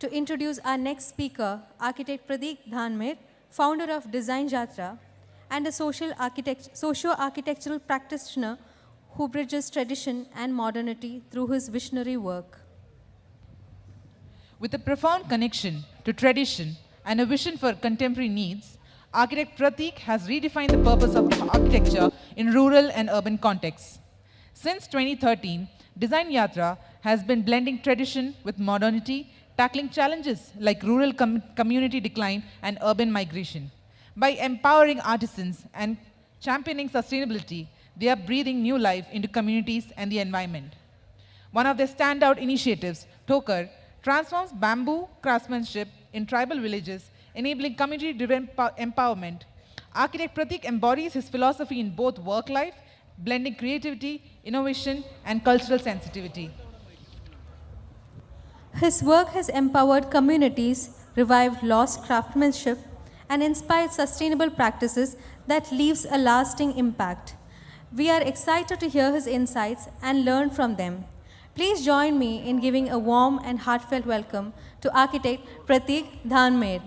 to introduce our next speaker, architect Pratik Dhanmer, founder of Design Jatra and a socio-architectural practitioner who bridges tradition and modernity through his visionary work. With a profound connection to tradition and a vision for contemporary needs, architect Pratik has redefined the purpose of architecture in rural and urban contexts. Since 2013, Design Yatra has been blending tradition with modernity, tackling challenges like rural community decline and urban migration. By empowering artisans and championing sustainability, they are breathing new life into communities and the environment. One of their standout initiatives, Tokar, transforms bamboo craftsmanship in tribal villages, enabling community-driven empowerment. Architect Pratik embodies his philosophy in both work life, blending creativity, innovation, and cultural sensitivity. His work has empowered communities, revived lost craftsmanship, and inspired sustainable practices that leaves a lasting impact. We are excited to hear his insights and learn from them. Please join me in giving a warm and heartfelt welcome to architect Pratik Dhanmer.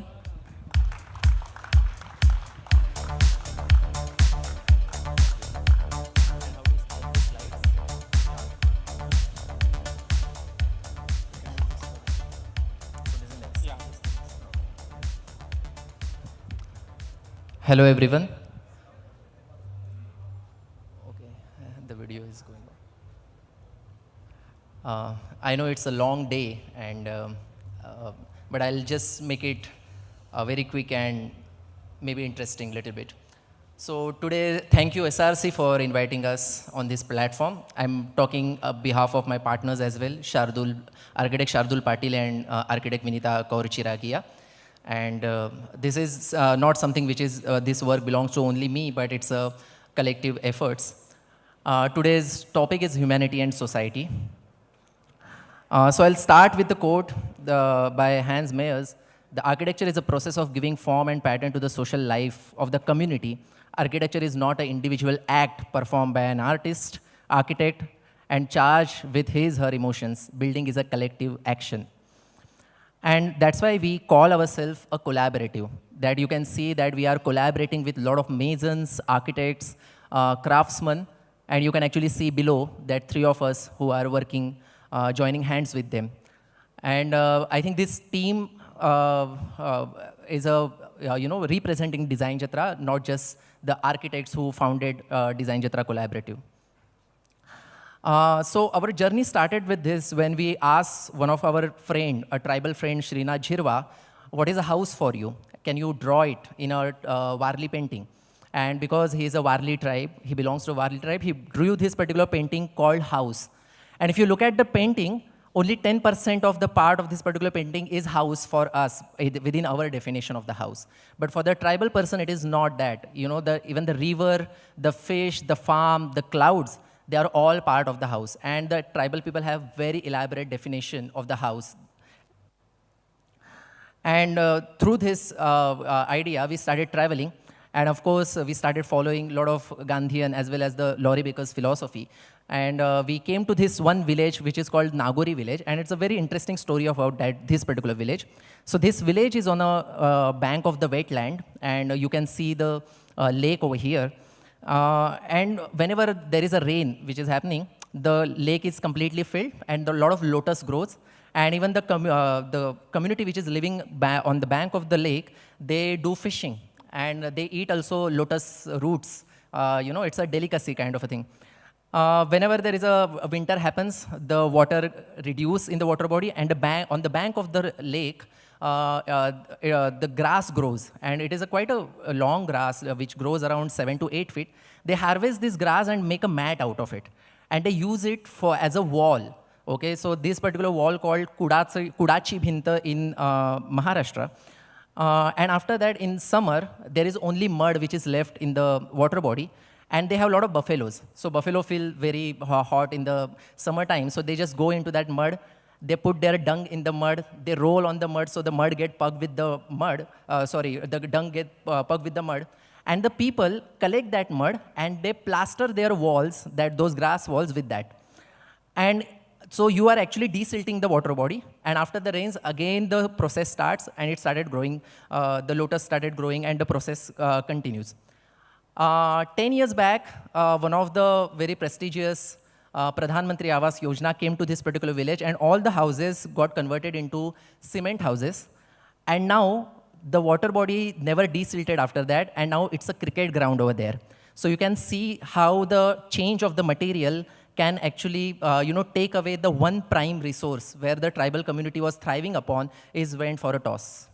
Hello everyone. Okay, the video is going on. I know it's a long day, but I'll just make it very quick and maybe interesting little bit. So today, thank you SRC for inviting us on this platform. I'm talking on behalf of my partners as well, architect Shardul Patil and architect Vinita Kaur Chiragia. And this is not something which is, this work belongs to only me, but it's a collective efforts. Today's topic is humanity and society. So I'll start with the quote by Hans Meyers. The architecture is a process of giving form and pattern to the social life of the community. Architecture is not an individual act performed by an artist, architect, and charged with his, her emotions. Building is a collective action. And that's why we call ourselves a collaborative. That you can see that we are collaborating with a lot of masons, architects, craftsmen, and you can actually see below that 3 of us who are working, joining hands with them. And I think this team is representing Design Jatra, not just the architects who founded Design Jatra Collaborative. So our journey started with this when we asked one of our friend, a tribal friend, Srinath Jhirwa, what is a house for you? Can you draw it in a Warli painting? And because he is a Warli tribe, he belongs to a Warli tribe, he drew this particular painting called House. And if you look at the painting, only 10% of the part of this particular painting is house for us, within our definition of the house. But for the tribal person, it is not that. You know, even the river, the fish, the farm, the clouds, they are all part of the house. And the tribal people have very elaborate definition of the house. And through this idea, we started traveling. And of course, we started following a lot of Gandhian as well as the Laurie Baker's philosophy. And we came to this one village, which is called Nagori village. And it's a very interesting story about this particular village. So this village is on a bank of the wetland. And you can see the lake over here. And whenever there is a rain which is happening, the lake is completely filled and a lot of lotus grows. And even the community which is living on the bank of the lake, they do fishing. And they eat also lotus roots. It's a delicacy kind of a thing. Whenever there is a winter happens, the water reduces in the water body, and on the bank of the lake, the grass grows, and it is quite a long grass which grows around 7 to 8 feet. They harvest this grass and make a mat out of it, and they use it as a wall. Okay, so this particular wall called Kudachi Bhinta in Maharashtra. And after that, in summer, there is only mud which is left in the water body, and they have a lot of buffaloes. So buffalo feel very hot in the summertime, so they just go into that mud. They put their dung in the mud, they roll on the mud, so the mud get pugged with the mud, the dung get pugged with the mud. And the people collect that mud and they plaster their walls, those grass walls with that. And So you are actually desilting the water body, and after the rains, again the process starts, and it started growing. The lotus started growing, and the process continues. 10 years back, one of the very prestigious Pradhan Mantri Awas Yojana came to this particular village, and all the houses got converted into cement houses. And now the water body never desilted after that, and now it's a cricket ground over there. So you can see how the change of the material can actually take away the one prime resource where the tribal community was thriving upon is went for a toss.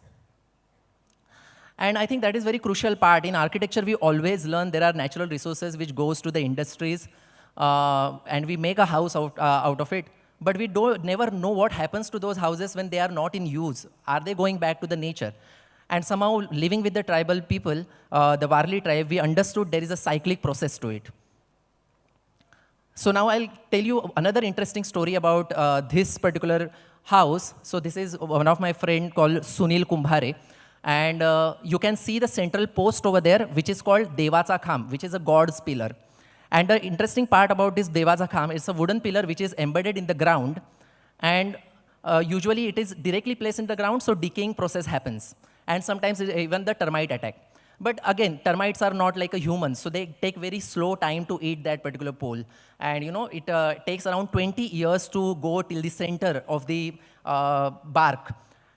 And I think that is very crucial part. In architecture, we always learn there are natural resources which goes to the industries, and we make a house out of it. But we never know what happens to those houses when they are not in use. Are they going back to the nature? And somehow, living with the tribal people, the Varli tribe, we understood there is a cyclic process to it. So now I'll tell you another interesting story about this particular house. So this is one of my friend called Sunil Kumbhare. And you can see the central post over there, which is called Devacha Kham, which is a god's pillar. And the interesting part about this Devacha Kham is a wooden pillar which is embedded in the ground. And usually it is directly placed in the ground, so decaying process happens. And sometimes even the termite attack. But again, termites are not like a human, so they take very slow time to eat that particular pole. And it takes around 20 years to go till the center of the bark.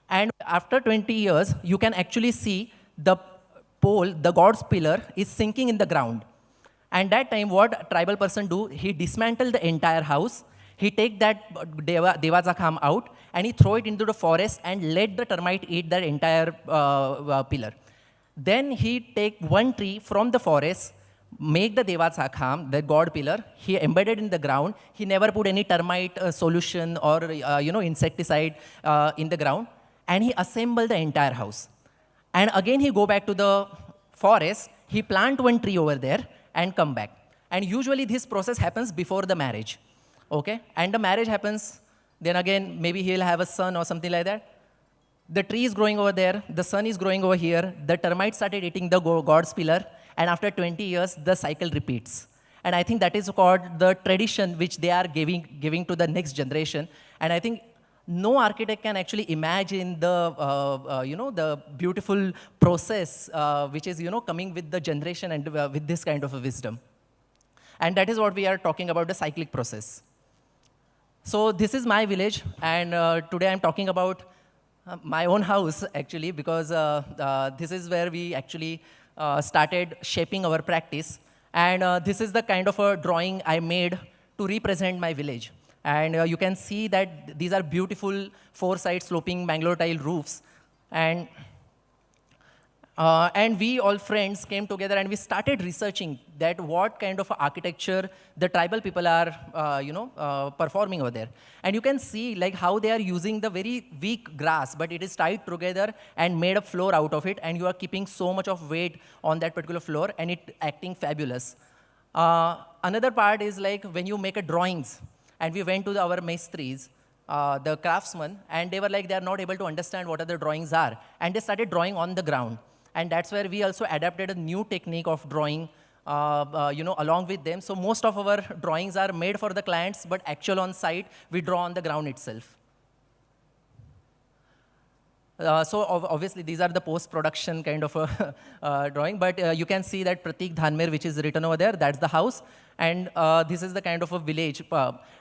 And after 20 years, you can actually see the pole, the god's pillar, is sinking in the ground. And that time, what a tribal person do, he dismantle the entire house, he take that Devacha Kham out, and he throw it into the forest and let the termite eat that entire pillar. Then he take one tree from the forest, make the Devacha Kham, the god pillar, he embedded in the ground. He never put any termite solution or insecticide in the ground, and he assembled the entire house. And again he go back to the forest, he plant one tree over there and come back. And usually this process happens before the marriage. Okay? And the marriage happens, then again maybe he'll have a son or something like that. The tree is growing over there, the sun is growing over here, the termites started eating the god's pillar, and after 20 years, the cycle repeats. And I think that is called the tradition which they are giving to the next generation. And I think no architect can actually imagine the, the beautiful process which is, coming with the generation and with this kind of a wisdom. And that is what we are talking about, the cyclic process. So this is my village, and today I'm talking about my own house, actually, because this is where we actually started shaping our practice. And this is the kind of a drawing I made to represent my village. And you can see that these are beautiful four-side sloping Bangalore tile roofs. And we all friends came together and we started researching that what kind of architecture the tribal people are, performing over there. And you can see like how they are using the very weak grass, but it is tied together and made a floor out of it, and you are keeping so much of weight on that particular floor, and it acting fabulous. Another part is like when you make a drawings, and we went to our maestries, the craftsmen, and they were like, they are not able to understand what other drawings are. And they started drawing on the ground. And that's where we also adapted a new technique of drawing, along with them. So most of our drawings are made for the clients, but actual on site, we draw on the ground itself. So obviously, these are the post-production kind of a drawing, but you can see that Pratik Dhanmer, which is written over there, that's the house. And this is the kind of a village.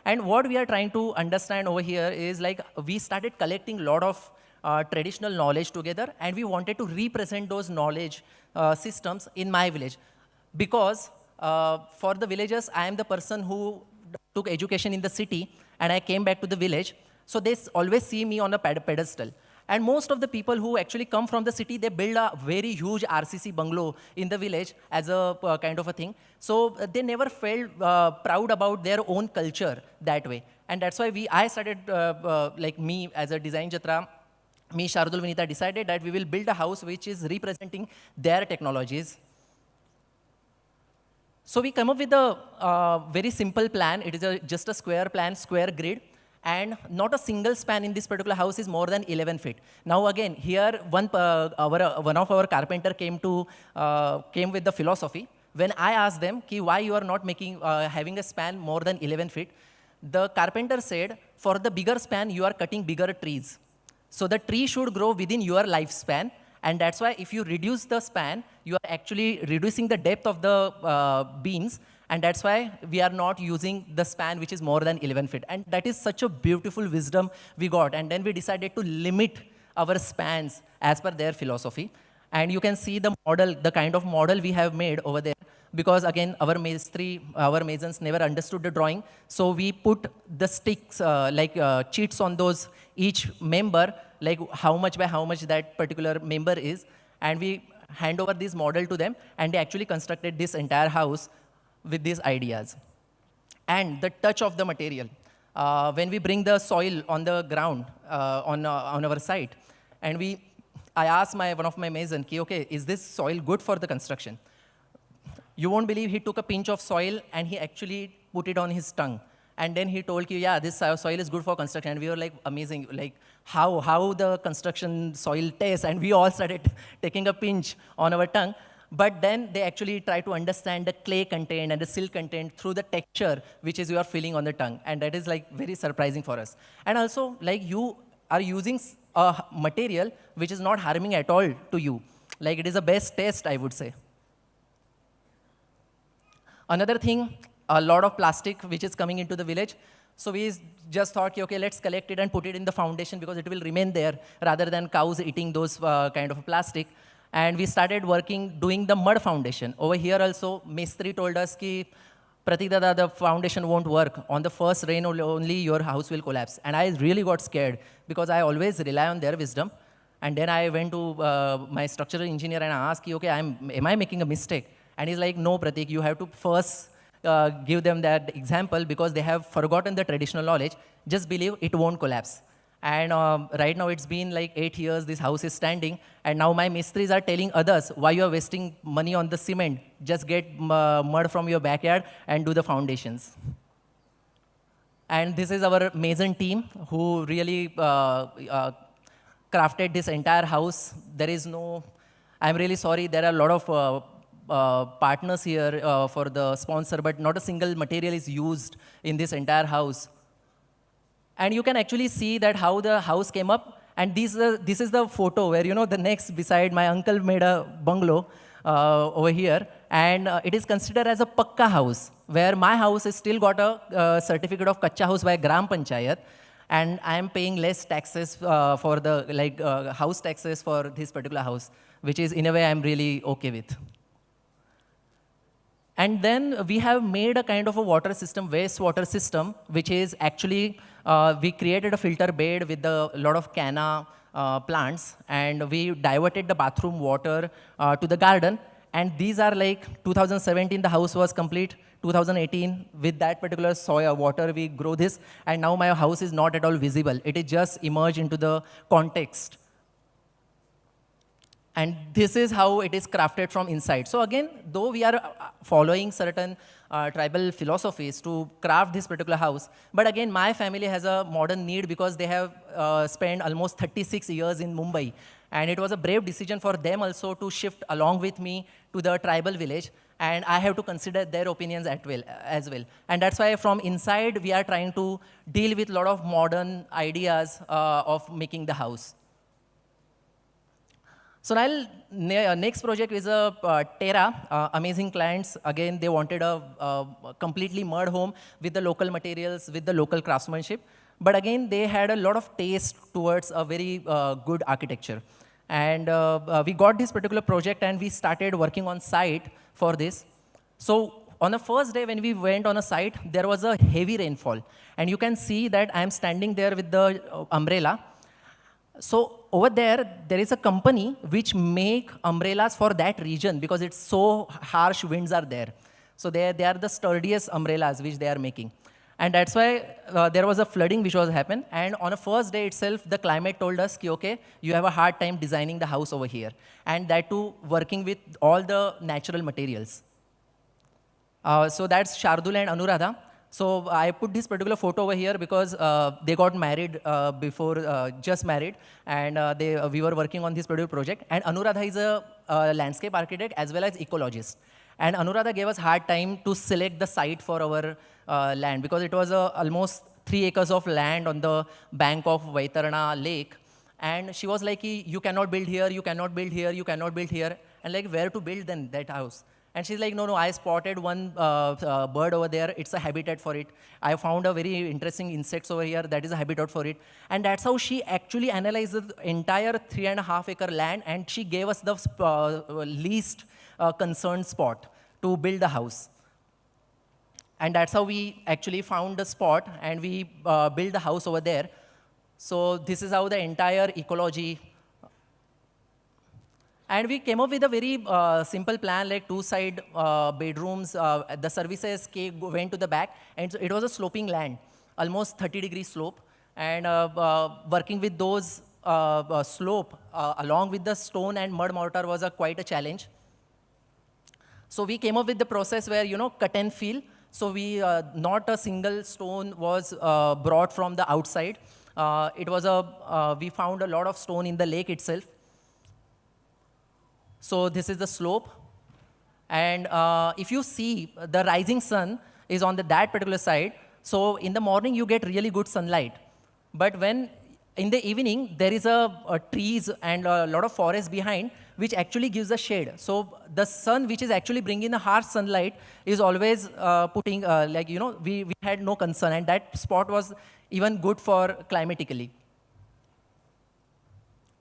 And what we are trying to understand over here is like we started collecting a lot of traditional knowledge together, and we wanted to represent those knowledge systems in my village. Because for the villagers, I am the person who took education in the city, and I came back to the village. So they always see me on a pedestal. And most of the people who actually come from the city, they build a very huge RCC bungalow in the village as a kind of a thing. So they never felt proud about their own culture that way. And that's why I started, like me as a design jatra, me, Shardul, Vinita decided that we will build a house which is representing their technologies. So we come up with a very simple plan. It is just a square plan, square grid. And not a single span in this particular house is more than 11 feet. Now again, here one of our carpenter came with the philosophy. When I asked them, why you are not having a span more than 11 feet, the carpenter said, for the bigger span, you are cutting bigger trees. So the tree should grow within your lifespan. And that's why if you reduce the span, you are actually reducing the depth of the beams. And that's why we are not using the span which is more than 11 feet. And that is such a beautiful wisdom we got. And then we decided to limit our spans as per their philosophy. And you can see the model, the kind of model we have made over there. Because again, our masons never understood the drawing. So we put the sticks, cheats on those, each member, like how much by how much that particular member is. And we hand over this model to them, and they actually constructed this entire house with these ideas. And the touch of the material. When we bring the soil on the ground on our site, and I asked one of my mason, okay, is this soil good for the construction? You won't believe he took a pinch of soil and he actually put it on his tongue. And then he told you, yeah, this soil is good for construction. And we were like, amazing, like how the construction soil tastes. And we all started taking a pinch on our tongue. But then they actually try to understand the clay content and the silt content through the texture, which is you are feeling on the tongue. And that is like very surprising for us. And also, like you are using a material which is not harming at all to you. Like it is the best taste, I would say. Another thing, a lot of plastic which is coming into the village. So we just thought, okay, let's collect it and put it in the foundation because it will remain there rather than cows eating those kind of plastic. And we started doing the mud foundation. Over here also, Mistri told us, ki, Pratik Dada, the foundation won't work. On the first rain only your house will collapse. And I really got scared because I always rely on their wisdom. And then I went to my structural engineer and I asked, okay, am I making a mistake? And he's like, no, Pratik, you have to first give them that example because they have forgotten the traditional knowledge. Just believe it won't collapse. And right now it's been like 8 years, this house is standing. And now my mistris are telling others, why you are wasting money on the cement? Just get mud from your backyard and do the foundations. And this is our mason team who really crafted this entire house. There is no, I'm really sorry, there are a lot of partners here for the sponsor, but not a single material is used in this entire house. And you can actually see that how the house came up. And this is the photo where, you know, the next beside my uncle made a bungalow over here. And it is considered as a pakka house, where my house has still got a certificate of kacha house by Gram Panchayat. And I am paying less taxes for the house taxes for this particular house, which is in a way I'm really okay with. And then we have made a kind of a water system, wastewater system, which is actually, we created a filter bed with a lot of canna plants, and we diverted the bathroom water to the garden. And these are like 2017, the house was complete. 2018, with that particular soil water, we grow this. And now my house is not at all visible. It is just emerged into the context. And this is how it is crafted from inside. So again, though we are following certain tribal philosophies to craft this particular house, but again, my family has a modern need because they have spent almost 36 years in Mumbai. And it was a brave decision for them also to shift along with me to the tribal village. And I have to consider their opinions as well. And that's why from inside, we are trying to deal with a lot of modern ideas of making the house. So now, next project is a Terra, amazing clients. Again, they wanted a completely mud home with the local materials, with the local craftsmanship. But again, they had a lot of taste towards a very good architecture. And we got this particular project and we started working on site for this. So on the first day when we went on a site, there was a heavy rainfall. And you can see that I'm standing there with the umbrella. So over there is a company which make umbrellas for that region because it's so harsh winds are there. So they are the sturdiest umbrellas which they are making. And that's why there was a flooding which was happened. And on the first day itself, the climate told us, okay, you have a hard time designing the house over here. And that too, working with all the natural materials. So that's Shardul and Anuradha. So I put this particular photo over here because they got married just married, and we were working on this particular project. And Anuradha is a landscape architect as well as ecologist. And Anuradha gave us hard time to select the site for our land because it was almost 3 acres of land on the bank of Vaitarana lake. And she was like, you cannot build here, you cannot build here, you cannot build here. And like, where to build then that house? And she's like, no, I spotted one bird over there. It's a habitat for it. I found a very interesting insects over here. That is a habitat for it. And that's how she actually analyzed the entire 3.5 acre land, and she gave us the least concerned spot to build the house. And that's how we actually found the spot, and we built the house over there. So this is how the entire ecology. And we came up with a very simple plan, like 2 side bedrooms. The services went to the back, and so it was a sloping land, almost 30-degree slope. And working with those slope along with the stone and mud mortar was quite a challenge. So we came up with the process where, cut and fill. So we, not a single stone was brought from the outside. We found a lot of stone in the lake itself. So this is the slope. And if you see, the rising sun is on that particular side. So in the morning, you get really good sunlight. But when in the evening, there is a trees and a lot of forest behind, which actually gives a shade. So the sun, which is actually bringing the harsh sunlight, is always putting, we had no concern. And that spot was even good for climatically.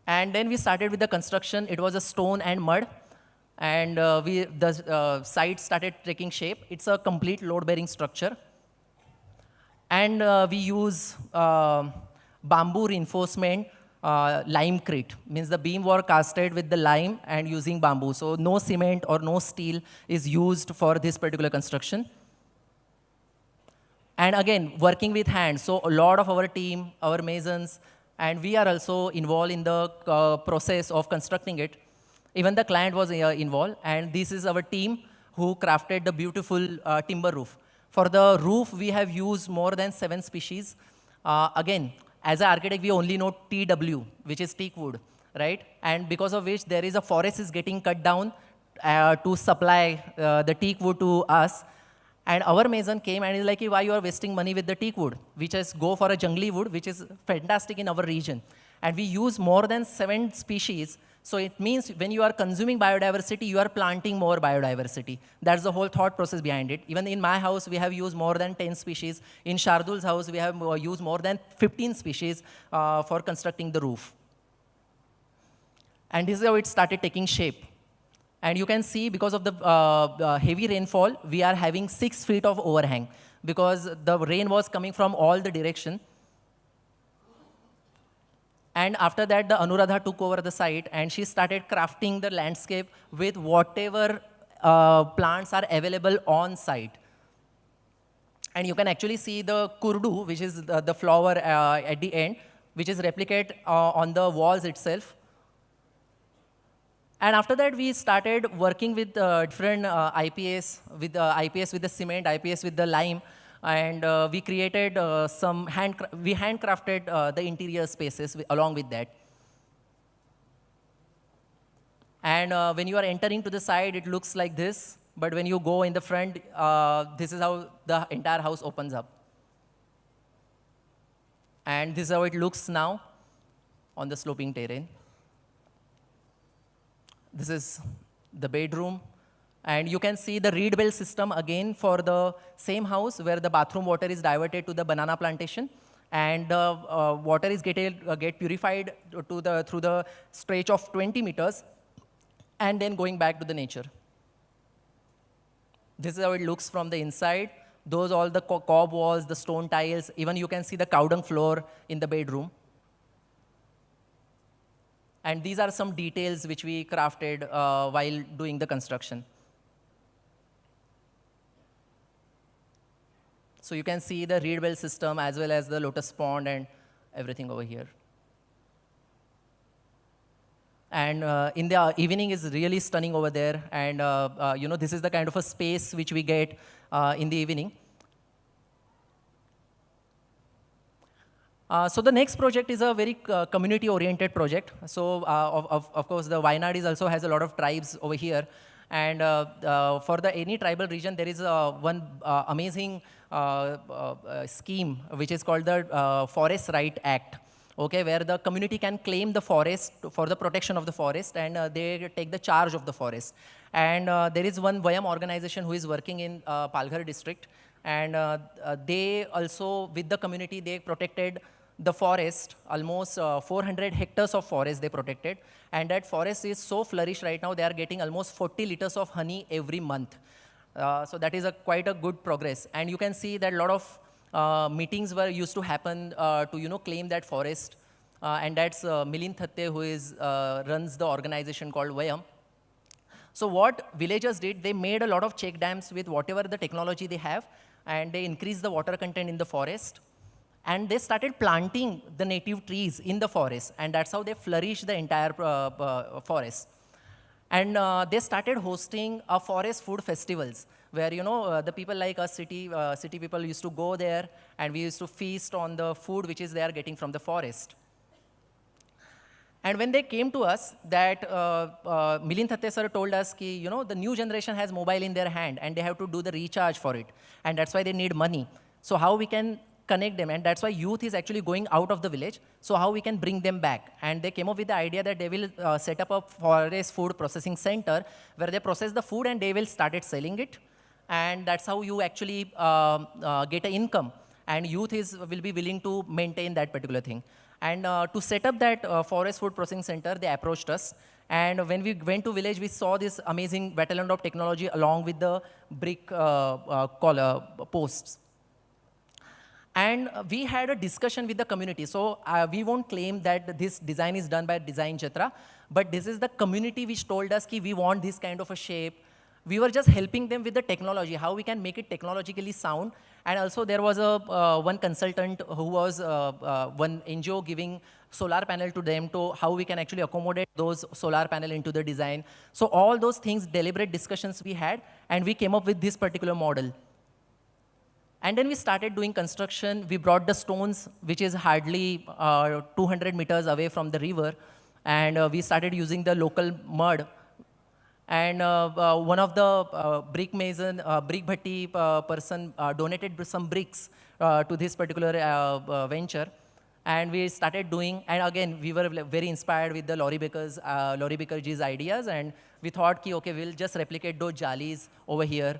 And then we started with the construction. It was a stone and mud. And the site started taking shape. It's a complete load-bearing structure. And we use bamboo reinforcement limecrete. Means the beam were casted with the lime and using bamboo. So no cement or no steel is used for this particular construction. And again, working with hands. So a lot of our team, our masons, and we are also involved in the process of constructing it. Even the client was involved, and this is our team who crafted the beautiful timber roof. For the roof, we have used more than 7 species. Again, as an architect, we only know TW, which is teak wood, right? And because of which there is a forest is getting cut down to supply the teak wood to us. And our mason came and is like, why you are wasting money with the teak wood? We just go for a jungly wood, which is fantastic in our region. And we use more than 7 species. So it means when you are consuming biodiversity, you are planting more biodiversity. That's the whole thought process behind it. Even in my house, we have used more than 10 species. In Shardul's house, we have used more than 15 species for constructing the roof. And this is how it started taking shape. And you can see, because of the heavy rainfall, we are having 6 feet of overhang, because the rain was coming from all the direction. And after that, the Anuradha took over the site, and she started crafting the landscape with whatever plants are available on site. And you can actually see the kurdu, which is the flower at the end, which is replicated on the walls itself. And after that, we started working with different IPS, with the cement, IPS with the lime. And we created we handcrafted the interior spaces along with that. And when you are entering to the side, it looks like this. But when you go in the front, this is how the entire house opens up. And this is how it looks now on the sloping terrain. This is the bedroom. And you can see the reed bell system again for the same house, where the bathroom water is diverted to the banana plantation. And the water is get purified through the stretch of 20 meters, and then going back to the nature. This is how it looks from the inside. Those all the cob walls, the stone tiles. Even you can see the cow dung floor in the bedroom. And these are some details which we crafted while doing the construction. So you can see the reed bell system as well as the lotus pond and everything over here. And in the evening is really stunning over there. And this is the kind of a space which we get in the evening. So the next project is a very community-oriented project. So of course, the Wayanad also has a lot of tribes over here. And for the any tribal region, there is one amazing scheme which is called the Forest Right Act. Okay, where the community can claim the forest for the protection of the forest, and they take the charge of the forest. And there is one Vayam organization who is working in Palghar district, and they also, with the community, they protected the forest, almost 400 hectares of forest they protected. And that forest is so flourished right now, they are getting almost 40 liters of honey every month. So that is quite a good progress. And you can see that a lot of meetings were used to happen to claim that forest. And that's Milind Thatte, who runs the organization called Vayam. So what villagers did, they made a lot of check dams with whatever the technology they have, and they increased the water content in the forest. And they started planting the native trees in the forest, and that's how they flourished the entire forest. And they started hosting forest food festivals, where the people like us, city people, used to go there, and we used to feast on the food which is they are getting from the forest. And when they came to us, that Milind Thatte sir told us, the new generation has mobile in their hand, and they have to do the recharge for it, and that's why they need money. So how we can connect them, and that's why youth is actually going out of the village, so how we can bring them back. And they came up with the idea that they will set up a forest food processing center where they process the food and they will started selling it, and that's how you actually get an income, and youth will be willing to maintain that particular thing. And to set up that forest food processing center, they approached us. And when we went to village, we saw this amazing battalion of technology along with the brick posts. And we had a discussion with the community. So we won't claim that this design is done by Design Chatra, but this is the community which told us that we want this kind of a shape. We were just helping them with the technology, how we can make it technologically sound. And also there was one consultant who was one NGO giving solar panel to them to how we can actually accommodate those solar panel into the design. So all those things, deliberate discussions we had, and we came up with this particular model. And then we started doing construction. We brought the stones, which is hardly 200 meters away from the river. And we started using the local mud. And one of the brick bhatti person donated some bricks to this particular venture. And we started doing, and again, we were very inspired with the Lorry Baker's ideas. And we thought, okay, we'll just replicate those jalis over here.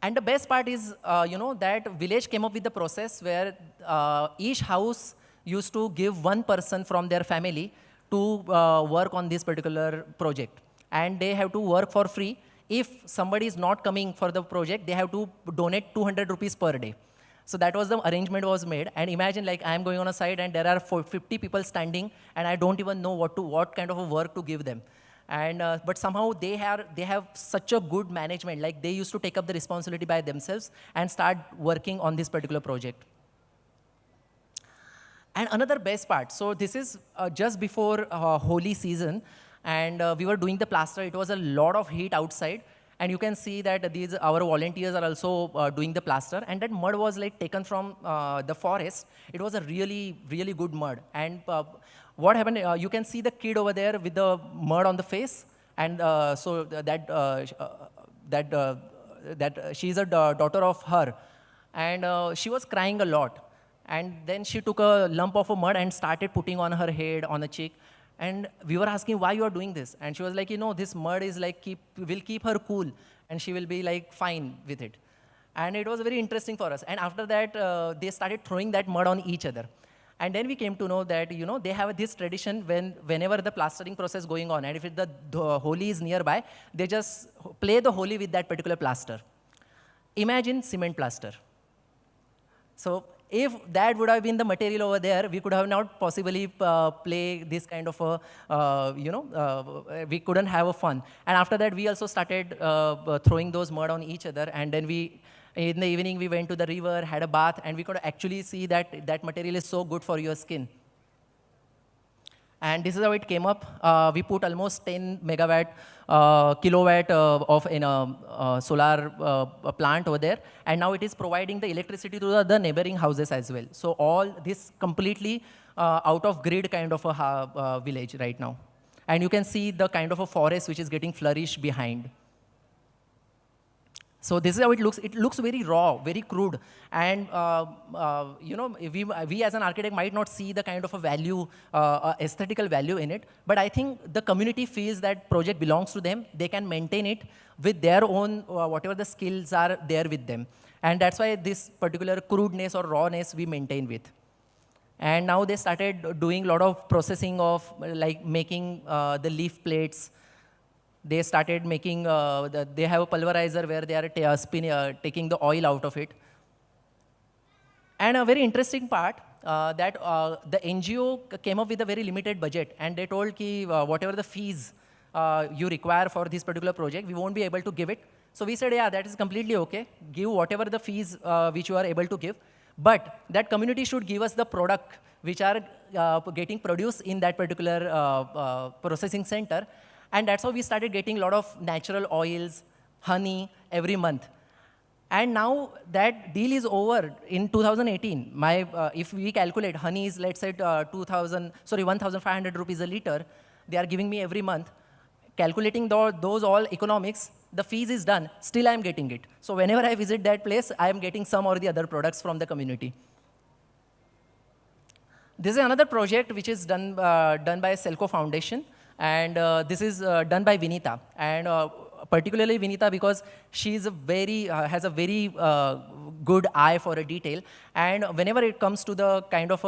And the best part is, that village came up with the process where each house used to give one person from their family to work on this particular project. And they have to work for free. If somebody is not coming for the project, they have to donate 200 rupees per day. So that was the arrangement was made. And imagine, like, I'm going on a site and there are 50 people standing, and I don't even know what kind of a work to give them. And but somehow they have such a good management. Like, they used to take up the responsibility by themselves and start working on this particular project. And another best part, so this is just before Holi season, and we were doing the plaster. It was a lot of heat outside, and you can see that our volunteers are also doing the plaster. And that mud was like taken from the forest. It was a really, really good mud. And what happened, you can see the kid over there with the mud on the face. And so she's a daughter of her. And she was crying a lot. And then she took a lump of mud and started putting on her head, on the cheek. And we were asking why you are doing this. And she was like, this mud is like will keep her cool, and she will be like fine with it. And it was very interesting for us. And after that, they started throwing that mud on each other. And then we came to know that, they have this tradition whenever the plastering process going on, and if the Holi is nearby, they just play the Holi with that particular plaster. Imagine cement plaster. So if that would have been the material over there, we could have not possibly play this kind of a, we couldn't have a fun. And after that, we also started throwing those mud on each other. And then in the evening, we went to the river, had a bath, and we could actually see that that material is so good for your skin. And this is how it came up. We put almost 10 kilowatt of a solar plant over there. And now it is providing the electricity to the neighboring houses as well. So all this completely out of grid kind of a village right now. And you can see the kind of a forest which is getting flourished behind. So this is how it looks. It looks very raw, very crude, and you know, we as an architect might not see the kind of a value, aesthetical value in it. But I think the community feels that project belongs to them. They can maintain it with their own whatever the skills are there with them, and that's why this particular crudeness or rawness we maintain with. And now they started doing a lot of processing of like making the leaf plates. They started making, they have a pulverizer where they are taking the oil out of it. And a very interesting part, that the NGO came up with a very limited budget, and they told ki, whatever the fees you require for this particular project, we won't be able to give it. So we said, yeah, that is completely okay. Give whatever the fees which you are able to give. But that community should give us the product which are getting produced in that particular processing center. And that's how we started getting a lot of natural oils, honey every month. And now that deal is over in 2018. If we calculate, honey is, let's say, 1,500 rupees a liter. They are giving me every month. Calculating those all economics, the fees is done. Still, I am getting it. So whenever I visit that place, I am getting some or the other products from the community. This is another project which is done by Selco Foundation. And this is done by Vinita, and particularly Vinita because she is has a very good eye for a detail. And whenever it comes to the kind of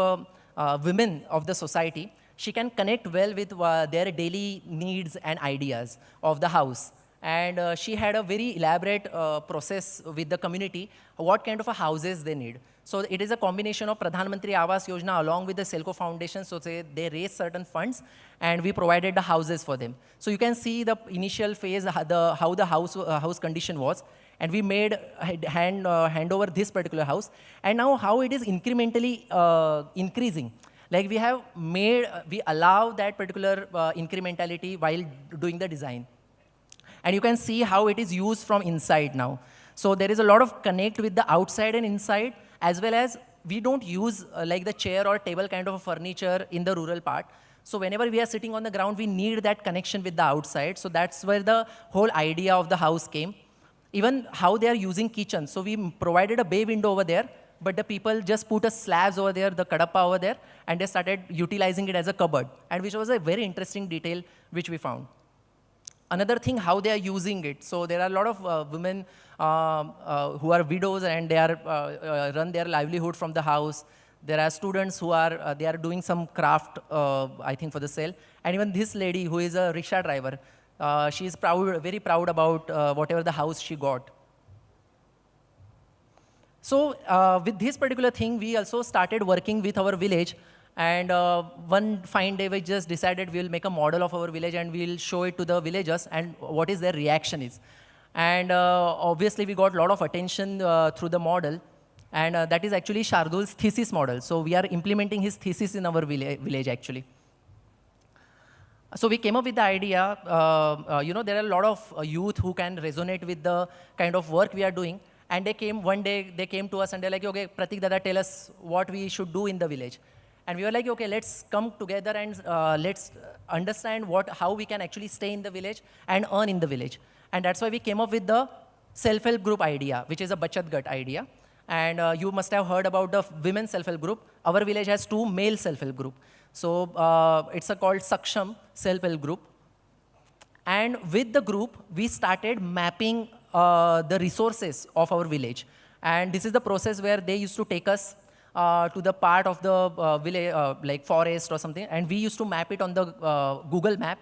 women of the society, she can connect well with their daily needs and ideas of the house. And she had a very elaborate process with the community, what kind of houses they need. So it is a combination of Pradhan Mantri Awas Yojana along with the Selco Foundation. So they raised certain funds, and we provided the houses for them. So you can see the initial phase, how the house condition was. And we made hand over this particular house. And now how it is incrementally increasing. Like we allow that particular incrementality while doing the design. And you can see how it is used from inside now. So there is a lot of connect with the outside and inside, as well as we don't use like the chair or table kind of a furniture in the rural part. So whenever we are sitting on the ground, we need that connection with the outside. So that's where the whole idea of the house came. Even how they are using kitchen. So we provided a bay window over there, but the people just put a slabs over there, the kadapa over there, and they started utilizing it as a cupboard, and which was a very interesting detail which we found. Another thing, how they are using it. So there are a lot of women who are widows, and they are run their livelihood from the house. There are students who are they are doing some craft, I think, for the sale. And even this lady who is a rickshaw driver, she is proud, very proud about whatever the house she got. So with this particular thing, we also started working with our village. And one fine day, we just decided we'll make a model of our village and we'll show it to the villagers and what is their reaction is. And obviously, we got a lot of attention through the model. And that is actually Shardul's thesis model. So we are implementing his thesis in our village, actually. So we came up with the idea, there are a lot of youth who can resonate with the kind of work we are doing. And they came one day, they came to us and they're like, okay, Pratik Dada, tell us what we should do in the village. And we were like, okay, let's come together and let's understand how we can actually stay in the village and earn in the village. And that's why we came up with the self-help group idea, which is a Bachat Gat idea. And you must have heard about the women self-help group. Our village has 2 male self-help group. So it's called Saksham self-help group. And with the group, we started mapping the resources of our village. And this is the process where they used to take us to the part of the village, like forest or something, and we used to map it on the Google map.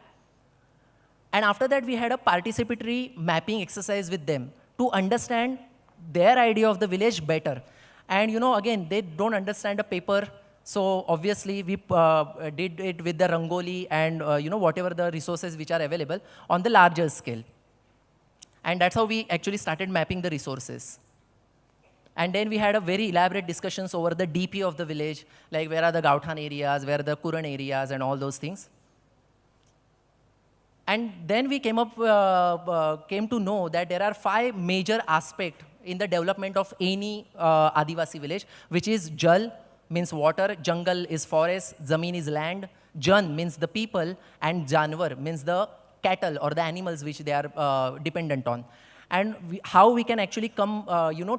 And after that, we had a participatory mapping exercise with them to understand their idea of the village better. And again, they don't understand a paper, so obviously we did it with the rangoli and whatever the resources which are available on the larger scale. And that's how we actually started mapping the resources. And then we had a very elaborate discussions over the DP of the village, like where are the Gauthan areas, where are the Kuran areas, and all those things. And then we came to know that there are 5 major aspects in the development of any Adivasi village, which is Jal, means water, Jungle is forest, Zameen is land, Jan means the people, and Janwar means the cattle or the animals which they are dependent on. And how we can actually come,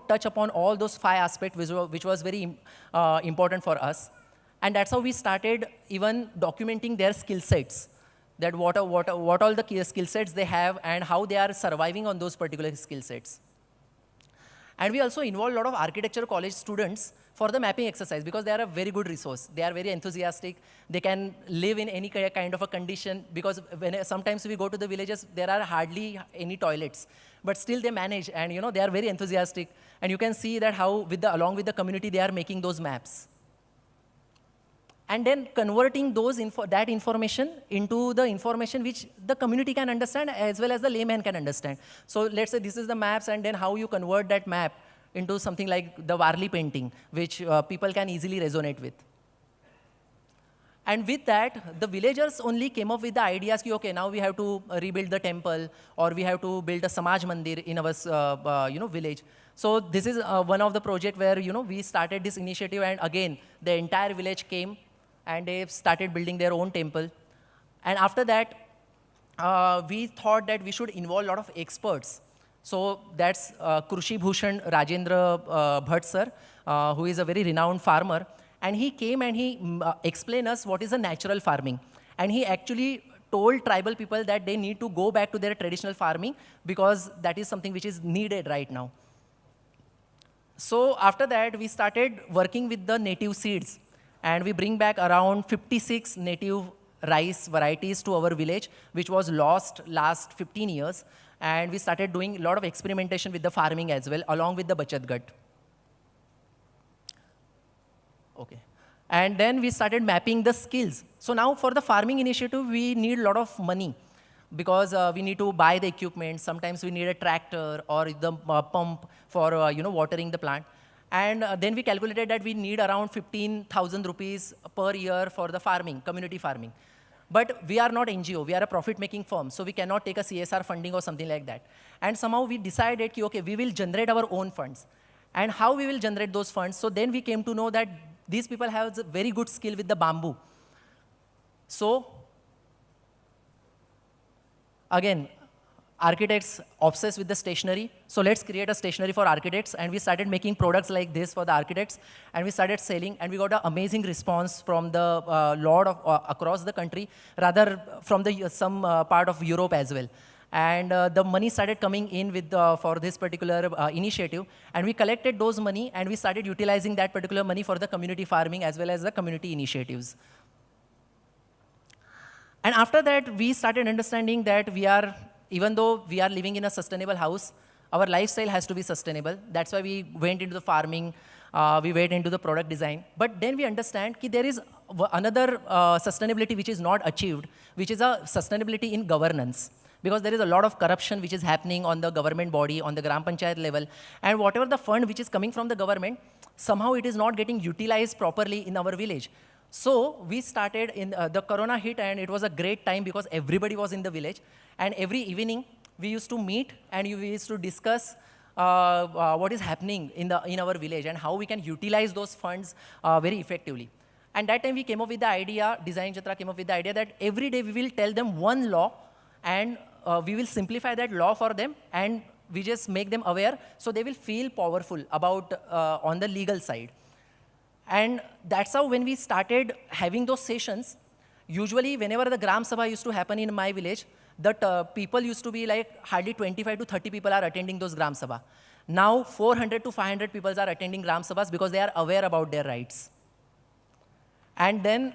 touch upon all those 5 aspects which was very important for us. And that's how we started even documenting their skill sets, that what all the skill sets they have and how they are surviving on those particular skill sets. And we also involve a lot of architecture college students for the mapping exercise because they are a very good resource. They are very enthusiastic. They can live in any kind of a condition because sometimes we go to the villages, there are hardly any toilets. But still they manage and they are very enthusiastic. And you can see that how along with the community they are making those maps. And then converting that information into the information which the community can understand as well as the layman can understand. So let's say this is the maps, and then how you convert that map into something like the Varli painting, which people can easily resonate with. And with that, the villagers only came up with the ideas, okay, now we have to rebuild the temple, or we have to build a Samaj Mandir in our village. So this is one of the projects where we started this initiative, and again, the entire village came, and they started building their own temple. And after that, we thought that we should involve a lot of experts. So that's Krushi Bhushan Rajendra Bhatt sir, who is a very renowned farmer. And he came and he explained us what is a natural farming. And he actually told tribal people that they need to go back to their traditional farming because that is something which is needed right now. So after that, we started working with the native seeds. And we bring back around 56 native rice varieties to our village, which was lost last 15 years. And we started doing a lot of experimentation with the farming as well, along with the Bachat Gat. Okay. And then we started mapping the skills. So now for the farming initiative, we need a lot of money because we need to buy the equipment. Sometimes we need a tractor or the pump for watering the plant. And then we calculated that we need around 15,000 rupees per year for the farming, community farming. But we are not NGO, we are a profit-making firm, so we cannot take a CSR funding or something like that. And somehow we decided, okay, we will generate our own funds. And how we will generate those funds? So then we came to know that these people have a very good skill with the bamboo. So again, architects obsessed with the stationery. So let's create a stationery for architects. And we started making products like this for the architects. And we started selling. And we got an amazing response from the lot of across the country, rather from some part of Europe as well. And the money started coming in with for this particular initiative. And we collected those money. And we started utilizing that particular money for the community farming as well as the community initiatives. And after that, we started understanding that even though we are living in a sustainable house, our lifestyle has to be sustainable. That's why we went into the farming, we went into the product design. But then we understand that there is another sustainability which is not achieved, which is a sustainability in governance. Because there is a lot of corruption which is happening on the government body, on the Gram Panchayat level. And whatever the fund which is coming from the government, somehow it is not getting utilized properly in our village. So we started in the Corona hit, and it was a great time because everybody was in the village. And every evening, we used to meet and we used to discuss what is happening in our village and how we can utilize those funds very effectively. And that time we came up with the idea, Design Chatra came up with the idea that every day we will tell them one law and we will simplify that law for them and we just make them aware so they will feel powerful about on the legal side. And that's how when we started having those sessions, usually whenever the Gram Sabha used to happen in my village, the people used to be like hardly 25 to 30 people are attending those Gram Sabha. Now 400 to 500 people are attending Gram Sabhas because they are aware about their rights. And then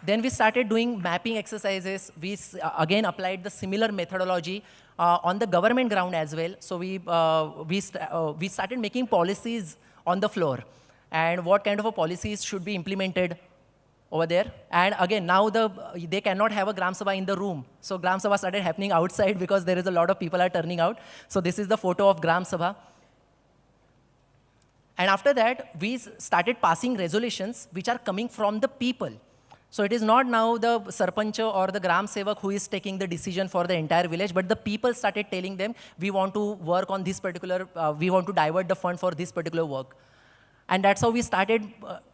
we started doing mapping exercises. We again applied the similar methodology on the government ground as well. So we started making policies on the floor and what kind of a policies should be implemented over there. And again, now they cannot have a Gram Sabha in the room. So Gram Sabha started happening outside because there is a lot of people are turning out. So this is the photo of Gram Sabha. And after that, we started passing resolutions which are coming from the people. So it is not now the Sarpancha or the Gram Sevak who is taking the decision for the entire village, but the people started telling them, we want to work on this particular, we want to divert the fund for this particular work. And that's how we started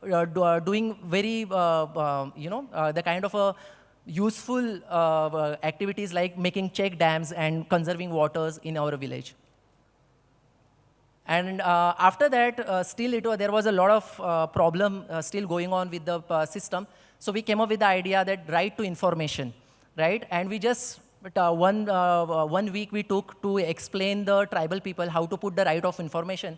doing very, the kind of useful activities like making check dams and conserving waters in our village. And after that, there was a lot of problem still going on with the system. So we came up with the idea that right to information, right? And we just, one week we took to explain the tribal people how to put the right of information.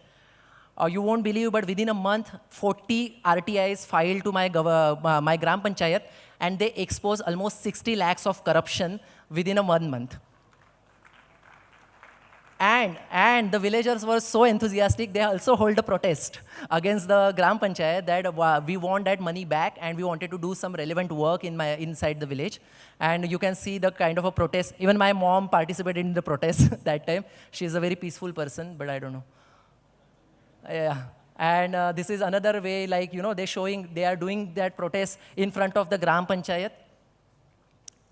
You won't believe, but within a month, 40 RTIs filed to my Gram Panchayat, and they exposed almost 60 lakhs of corruption within a 1 month. And the villagers were so enthusiastic, they also hold a protest against the Gram Panchayat that we want that money back, and we wanted to do some relevant work inside the village. And you can see the kind of a protest. Even my mom participated in the protest that time. She's a very peaceful person, but I don't know. Yeah. And this is another way, like, they are doing that protest in front of the Gram Panchayat.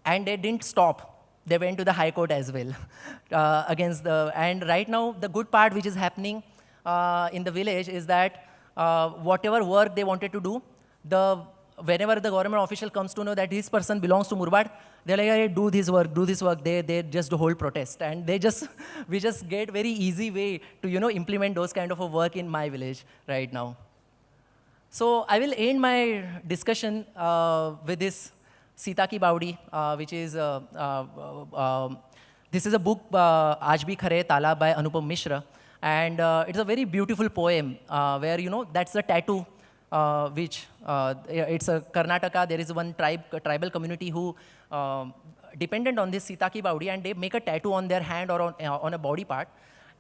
And they didn't stop. They went to the High Court as well and right now, the good part which is happening in the village is that whatever work they wanted to do, whenever the government official comes to know that this person belongs to Murbad, they're like, hey, do this work. They just hold protest. And we just get very easy way to, implement those kind of a work in my village right now. So I will end my discussion with this Sita Ki Baudi, which is, this is a book, Aaj Bhi Khare Tala by Anupam Mishra. And it's a very beautiful poem where, that's the tattoo, which, it's a Karnataka. There is one tribal community who dependent on this Sita Ki Baudi, and they make a tattoo on their hand or on a body part.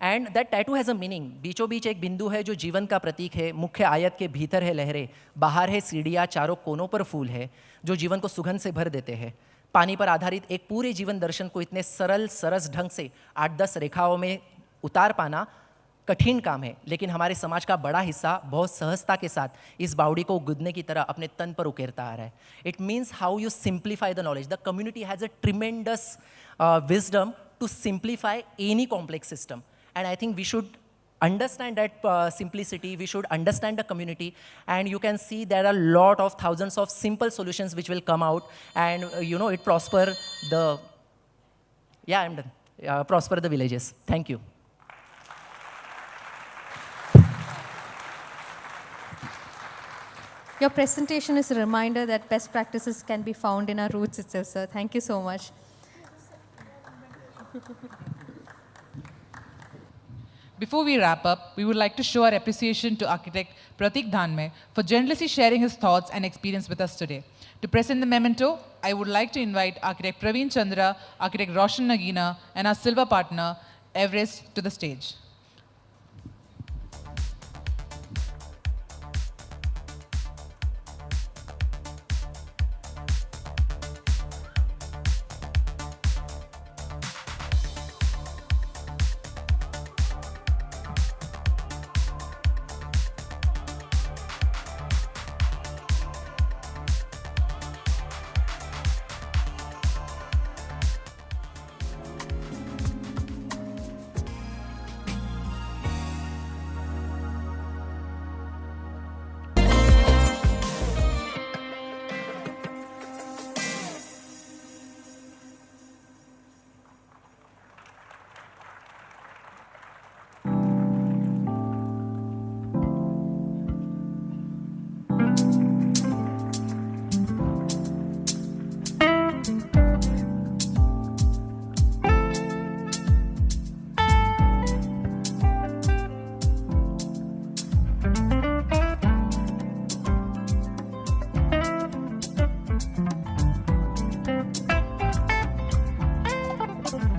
And that tattoo has a meaning. बीचों बीच एक बिंदु है जो जीवन का प्रतीक है, मुख्य आयत के भीतर है लहरें, बाहर है सीढ़ियाँ, चारों कोनों पर फूल है, जो जीवन को सुगंध से भर देते हैं. पानी पर आधारित एक पूरे जीवन दर्शन को इतने सरल सरस ढंग से 8-10 रेखाओं में उतार पाना कठिन काम है, लेकिन हमारे समाज का बड़ा हिस्सा बहुत सहजता के साथ इस बावड़ी को गुदने की तरह अपने तन पर उकेरता आ रहा है. It means how you simplify the knowledge. The community has a tremendous wisdom to simplify any complex system. And I think we should understand that simplicity, we should understand the community, and you can see there are a lot of thousands of simple solutions which will come out, and it prosper the, yeah, I'm done, prosper the villages. Thank you. Your presentation is a reminder that best practices can be found in our roots itself, sir. Thank you so much. Before we wrap up, we would like to show our appreciation to architect Pratik Dhanmer for generously sharing his thoughts and experience with us today. To present the memento, I would like to invite architect Praveen Chandra, architect Roshan Nagina, and our silver partner, Everest, to the stage.